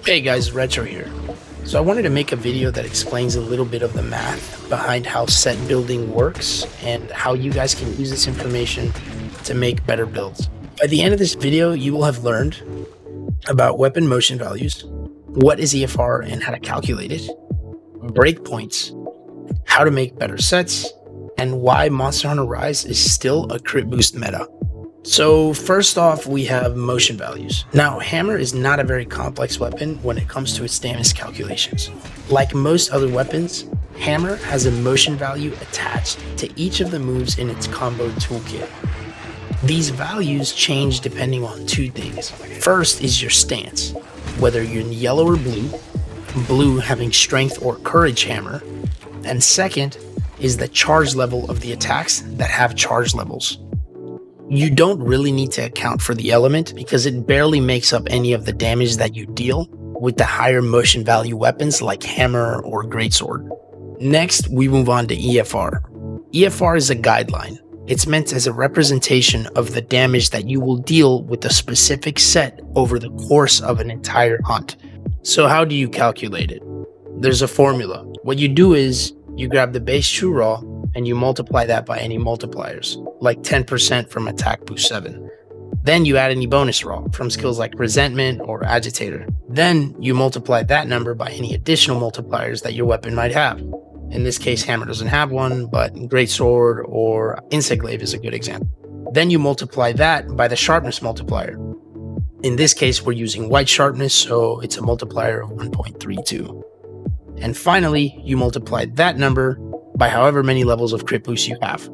Hey guys, Retrou here. So I wanted to make a video that explains a little bit of the math behind how set building works and how you guys can use this information to make better builds. By the end of this video, you will have learned about weapon motion values, what is EFR and how to calculate it, breakpoints, how to make better sets, and why Monster Hunter Rise is still a crit boost meta. So first off, we have motion values. Now, hammer is not a very complex weapon when it comes to its damage calculations. Like most other weapons, hammer has a motion value attached to each of the moves in its combo toolkit. These values change depending on two things. First is your stance, whether you're in yellow or blue having strength or courage hammer, and second is the charge level of the attacks that have charge levels. You don't really need to account for the element because it barely makes up any of the damage that you deal with the higher motion value weapons like hammer or greatsword. Next, we move on to EFR. EFR is a guideline. It's meant as a representation of the damage that you will deal with a specific set over the course of an entire hunt. So how do you calculate it? There's a formula. What you do is you grab the base true raw and you multiply that by any multipliers, like 10% from attack boost 7. Then you add any bonus raw from skills like resentment or agitator. Then you multiply that number by any additional multipliers that your weapon might have. In this case, hammer doesn't have one, but greatsword or insect glaive is a good example. Then you multiply that by the sharpness multiplier. In this case, we're using white sharpness, so it's a multiplier of 1.32. And finally, you multiply that number by however many levels of crit boost you have.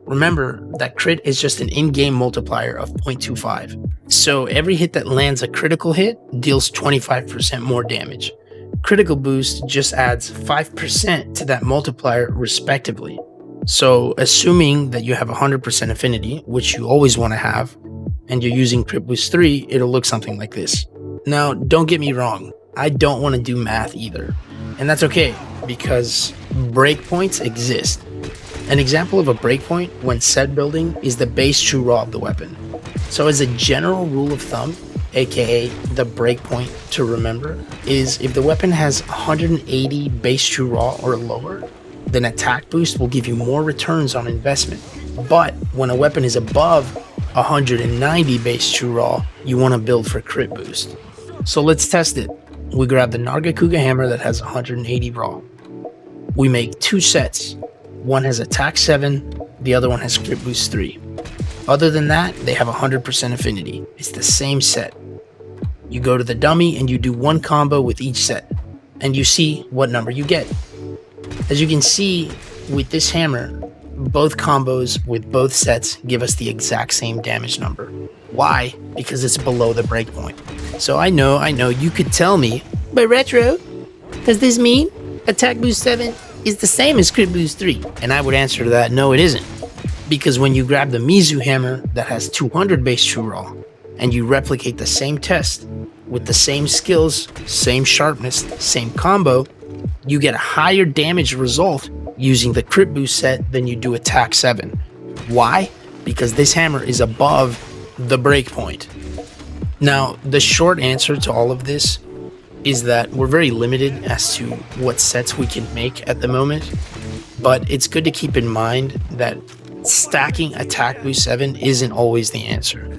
Remember that crit is just an in-game multiplier of 0.25. So every hit that lands a critical hit deals 25% more damage. Critical boost just adds 5% to that multiplier respectively. So assuming that you have 100% affinity, which you always want to have, and you're using crit boost 3, it'll look something like this. Now, don't get me wrong, I don't want to do math either. And that's okay, because breakpoints exist. An example of a breakpoint when set building is the base true raw of the weapon. So as a general rule of thumb, aka the breakpoint to remember, is if the weapon has 180 base true raw or lower, then attack boost will give you more returns on investment. But when a weapon is above 190 base true raw, you want to build for crit boost. So let's test it. We grab the Nargacuga hammer that has 180 raw. We make two sets. One has attack 7, the other one has crit boost 3. Other than that, they have 100% affinity. It's the same set. You go to the dummy and you do one combo with each set, and you see what number you get. As you can see with this hammer, both combos with both sets give us the exact same damage number. Why? Because it's below the breakpoint. So I know, you could tell me, but Retrou, does this mean attack boost 7 is the same as crit boost 3? And I would answer to that, no it isn't. Because when you grab the Mizu hammer that has 200 base true raw, and you replicate the same test with the same skills, same sharpness, same combo, you get a higher damage result using the crit boost set than you do attack 7. Why? Because this hammer is above the breakpoint. Now, the short answer to all of this is that we're very limited as to what sets we can make at the moment, but it's good to keep in mind that stacking attack boost 7 isn't always the answer.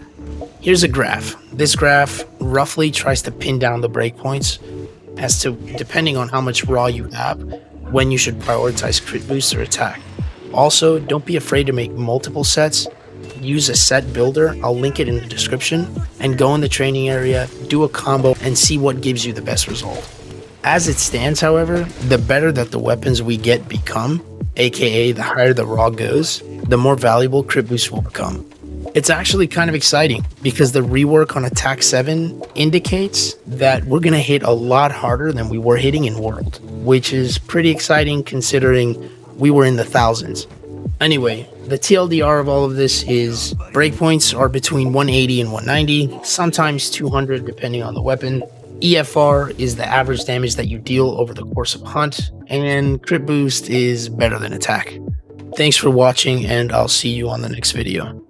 Here's a graph. This graph roughly tries to pin down the breakpoints as to, depending on how much raw you have, when you should prioritize crit boost or attack. Also, don't be afraid to make multiple sets. Use a set builder, I'll link it in the description, and go in the training area, do a combo, and see what gives you the best result. As it stands, however, the better that the weapons we get become, aka the higher the raw goes, the more valuable crit boost will become. It's actually kind of exciting because the rework on attack 7 indicates that we're going to hit a lot harder than we were hitting in World, which is pretty exciting considering we were in the thousands. Anyway, the TLDR of all of this is breakpoints are between 180 and 190, sometimes 200 depending on the weapon. EFR is the average damage that you deal over the course of a hunt, and crit boost is better than attack. Thanks for watching, and I'll see you on the next video.